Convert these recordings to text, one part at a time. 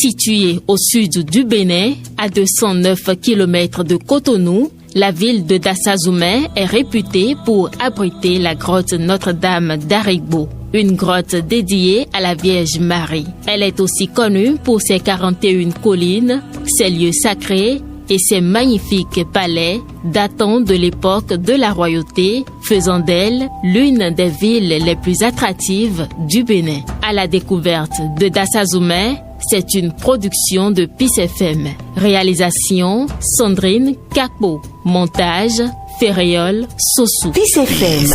Située au sud du Bénin, à 209 km de Cotonou, la ville de Dassazoumé est réputée pour abriter la grotte Notre-Dame d'Arigbo, une grotte dédiée à la Vierge Marie. Elle est aussi connue pour ses 41 collines, ses lieux sacrés et ses magnifiques palais datant de l'époque de la royauté, faisant d'elle l'une des villes les plus attractives du Bénin. À la découverte de Dassazoumé, c'est une production de PIS FM. Réalisation Sandrine Kakpo. Montage Ferréol Sossou. PIS FM.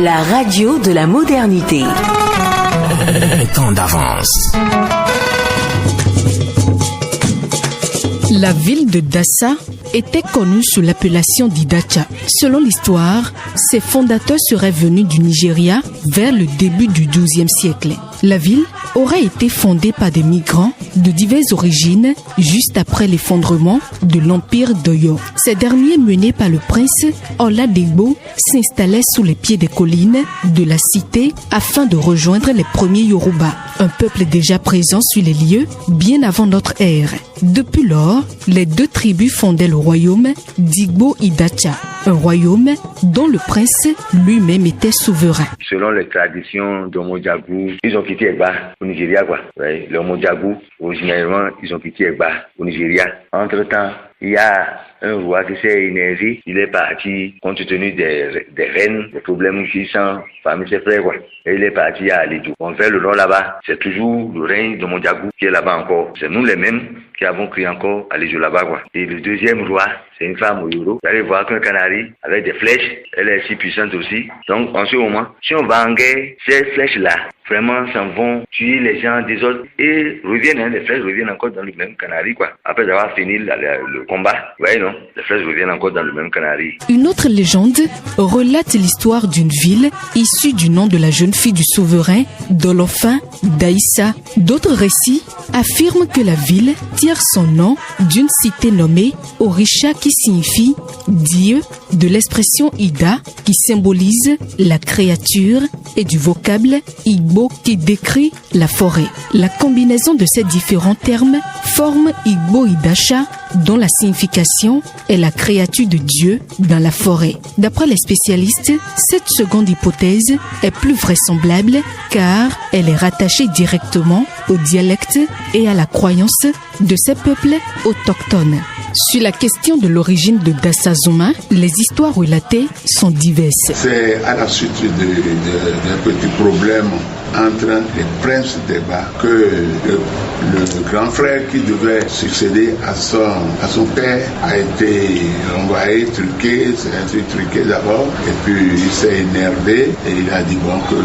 La radio de la modernité. Un temps d'avance. La ville de Dassa était connue sous l'appellation d'Idacha. Selon l'histoire, ses fondateurs seraient venus du Nigeria vers le début du XIIe siècle. La ville aurait été fondée par des migrants de diverses origines juste après l'effondrement de l'empire d'Oyo. Ces derniers, menés par le prince Oladegbo, s'installaient sous les pieds des collines de la cité afin de rejoindre les premiers Yoruba, un peuple déjà présent sur les lieux bien avant notre ère. Depuis lors, les deux tribus fondaient le royaume d'Igbo-Idacha, un royaume dont le prince lui-même était souverain. Selon les traditions d'Omodjabou, ils ont quitté Egba au Nigeria, quoi. Ouais, les Omodjabou, originairement, ils ont quitté Egba au Nigeria. Entre-temps, il y a un roi qui s'est énervé, il est parti compte tenu des reines, des problèmes qui sont parmi ses frères, quoi. Et il est parti à Alédou. On fait le nord là-bas, c'est toujours le règne de Mondjabou qui est là-bas encore. C'est nous les mêmes qui avons créé encore Alédou là-bas, quoi. Et le deuxième roi, c'est une femme au Yoro. Vous allez voir qu'un canari avec des flèches, elle est si puissante aussi. Donc en ce moment, si on va en guerre, ces flèches-là, vraiment, s'en vont tuer les gens des autres et reviennent, les flèches reviennent encore dans le même canari, quoi. Après avoir fini le combat, vous voyez, non? Les flèches reviennent encore dans le même canari. Une autre légende relate l'histoire d'une ville issue du nom de la jeune fille du souverain Dolophin d'Aïssa. D'autres récits affirment que la ville tire son nom d'une cité nommée Orisha qui signifie Dieu, de l'expression Ida qui symbolise la créature et du vocable Igbo qui décrit la forêt. La combinaison de ces différents termes forme Igbo-Idacha, dont la signification est la créature de Dieu dans la forêt. D'après les spécialistes, cette seconde hypothèse est plus vraisemblable car elle est rattachée directement au dialecte et à la croyance de ces peuples autochtones. Sur la question de l'origine de Dassazoumé, les histoires relatées sont diverses. C'est à la suite d'un petit problème entre les princes d'Egba que le grand frère qui devait succéder à son père a été envoyé, truqué, c'est un truc truqué d'abord, et puis il s'est énervé et il a dit bon que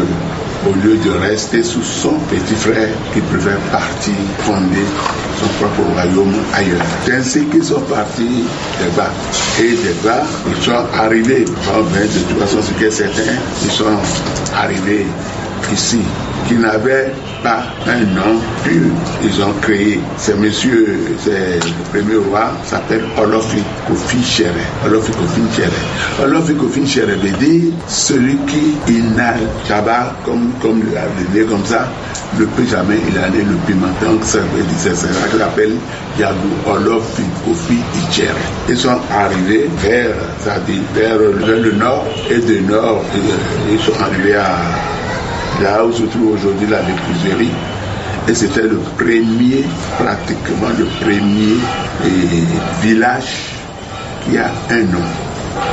au lieu de rester sous son petit frère, qu'il préfère partir fonder son propre royaume ailleurs. C'est ainsi qu'ils sont partis d'Egba. Et d'Egba, ils sont arrivés, de toute façon ce qui est certain, ils sont arrivés ici, qui n'avaient pas un nom pur. Ils ont créé, c'est le premier roi, s'appelle Olofi Kofi Chere. Olofi Kofi Chere. Olofi Kofi Chere veut dire celui qui inhale Chaba, comme le comme ça, ne peut jamais inhaler le piment. Donc c'est ça qu'il appelle Yagou Olofi Kofi Chere. Ils sont arrivés vers le nord, et de nord, ils sont arrivés à là où se trouve aujourd'hui la léproserie, et c'était pratiquement le premier village qui a un nom.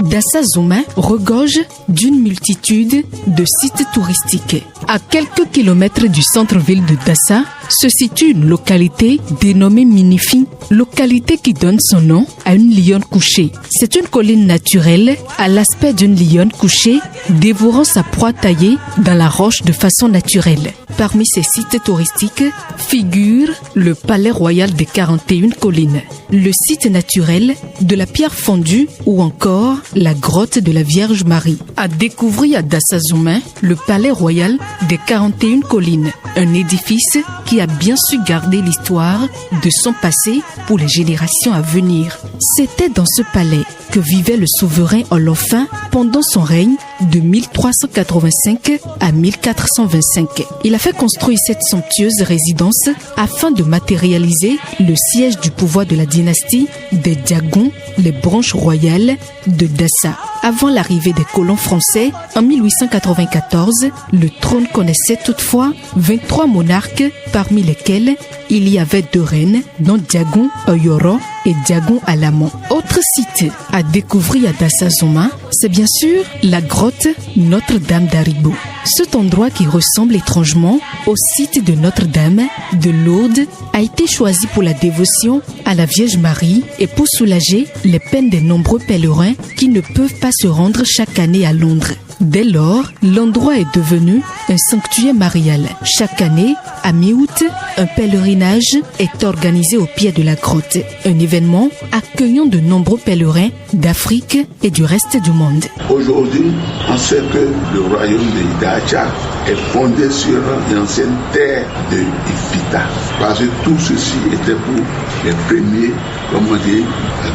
Dassazoumé regorge d'une multitude de sites touristiques. À quelques kilomètres du centre-ville de Dassa se situe une localité dénommée Minifi, localité qui donne son nom à une lionne couchée. C'est une colline naturelle à l'aspect d'une lionne couchée dévorant sa proie taillée dans la roche de façon naturelle. Parmi ces sites touristiques figure le palais royal des 41 collines, le site naturel de la pierre fondue ou encore la grotte de la Vierge Marie. À découvrir à Dassazoumé le palais royal des 41 collines, un édifice qui a bien su garder l'histoire de son passé pour les générations à venir. C'était dans ce palais que vivait le souverain Olofin pendant son règne de 1385 à 1425. Il a fait construire cette somptueuse résidence afin de matérialiser le siège du pouvoir de la dynastie des Diagons, les branches royales de Dassa. Avant l'arrivée des colons français, en 1894, le trône connaissait toutefois 23 monarques, parmi lesquels il y avait 2 reines, dont Diagon Oyoro et Diagon Alamon. Autre site à découvrir à Dassazoma, c'est bien sûr la grotte Notre-Dame d'Aribo. Cet endroit qui ressemble étrangement au site de Notre-Dame de Lourdes a été choisi pour la dévotion à la Vierge Marie et pour soulager les peines des nombreux pèlerins qui ne peuvent pas se rendre chaque année à Londres. Dès lors, l'endroit est devenu un sanctuaire marial. Chaque année, à mi-août, un pèlerinage est organisé au pied de la grotte. Un événement accueillant de nombreux pèlerins d'Afrique et du reste du monde. Aujourd'hui, on sait que le royaume de Idacha est fondé sur l'ancienne terre de Ifita. Parce que tout ceci était pour les premiers, comme on dit,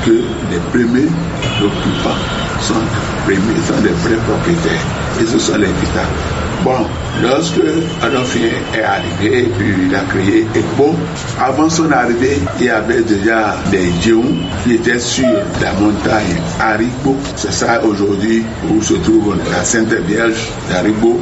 que les premiers occupants sont des vrais propriétaires. Et ce sont les Ifita. Bon, lorsque Adolphine est arrivé, puis il a créé Ekpo, avant son arrivée, il y avait déjà des Djéhou qui étaient sur la montagne Aribo. C'est ça aujourd'hui où se trouve la Sainte Vierge d'Aribo.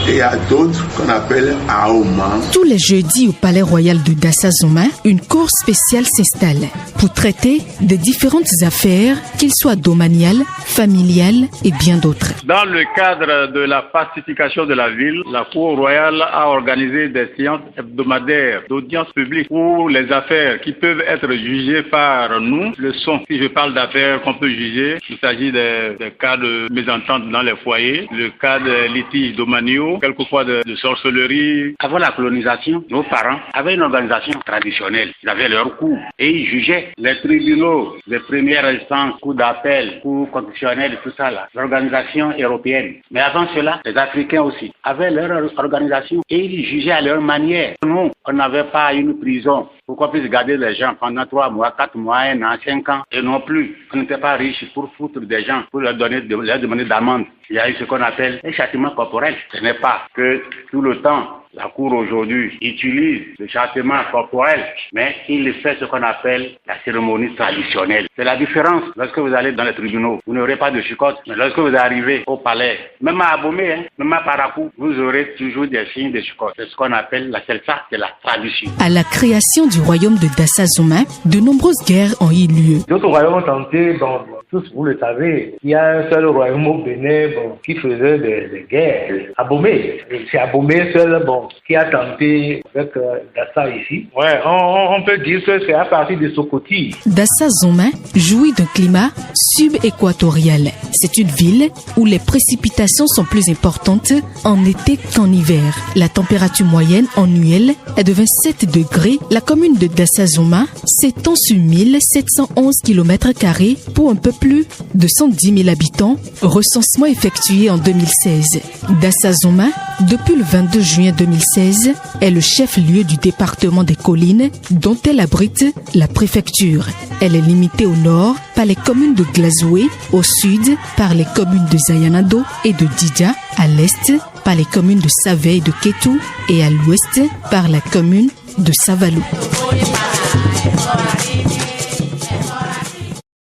Et il y a d'autres qu'on appelle Aoma. Tous les jeudis au Palais Royal de Dassazoma, une cour spéciale s'installe pour traiter des différentes affaires, qu'ils soient domaniales, familiales et bien d'autres. Dans le cadre de la pacification de la ville, la Cour royale a organisé des séances hebdomadaires d'audience publique où les affaires qui peuvent être jugées par nous le sont. Si je parle d'affaires qu'on peut juger, il s'agit des cas de mésentente dans les foyers, le cas de litiges domaniaux, quelquefois de sorcellerie. Avant la colonisation, nos parents avaient une organisation traditionnelle. Ils avaient leur cours et ils jugeaient. Les tribunaux de première instance, cours d'appel, cours constitutionnels, tout ça là, l'organisation européenne. Mais avant cela, les Africains aussi avaient leur organisation et ils jugeaient à leur manière. Nous, on n'avait pas une prison pour qu'on puisse garder les gens pendant 3 mois, 4 mois, 1 an, 5 ans. Et non plus, on n'était pas riches pour foutre des gens, pour leur demander d'amende. Il y a eu ce qu'on appelle un châtiment corporel. Ce n'est pas que tout le temps, la Cour aujourd'hui utilise le châtiment corporel, mais il fait ce qu'on appelle la cérémonie traditionnelle. C'est la différence. Lorsque vous allez dans les tribunaux, vous n'aurez pas de chicotte. Mais lorsque vous arrivez au palais, même à Abomey, même à Parakou, vous aurez toujours des signes de chicotte. C'est ce qu'on appelle la selsa, c'est la tradition. À la création du royaume de Dassazoma, de nombreuses guerres ont eu lieu. D'autres royaumes ont tenté, tous vous le savez, il y a un seul royaume au Bénin qui faisait des guerres. Abomey. C'est Abomey seul qui a tenté avec Dassa ici. Ouais, on peut dire que c'est à partir de Sokoti. Dassazoma jouit d'un climat sub-équatorial. C'est une ville où les précipitations sont plus importantes en été qu'en hiver. La température moyenne annuelle est de 27 degrés. La commune de Dassazoma s'étend sur 1711 km² pour un peu plus de 110 000 habitants, recensement effectué en 2016. Dassazoma, depuis le 22 juin 2016, est le chef-lieu du département des collines dont elle abrite la préfecture. Elle est limitée au nord par les communes de Glazoué, au sud par les communes de Zayanado et de Didja, à l'est par les communes de Savé et de Kétou et à l'ouest par la commune de Savalou.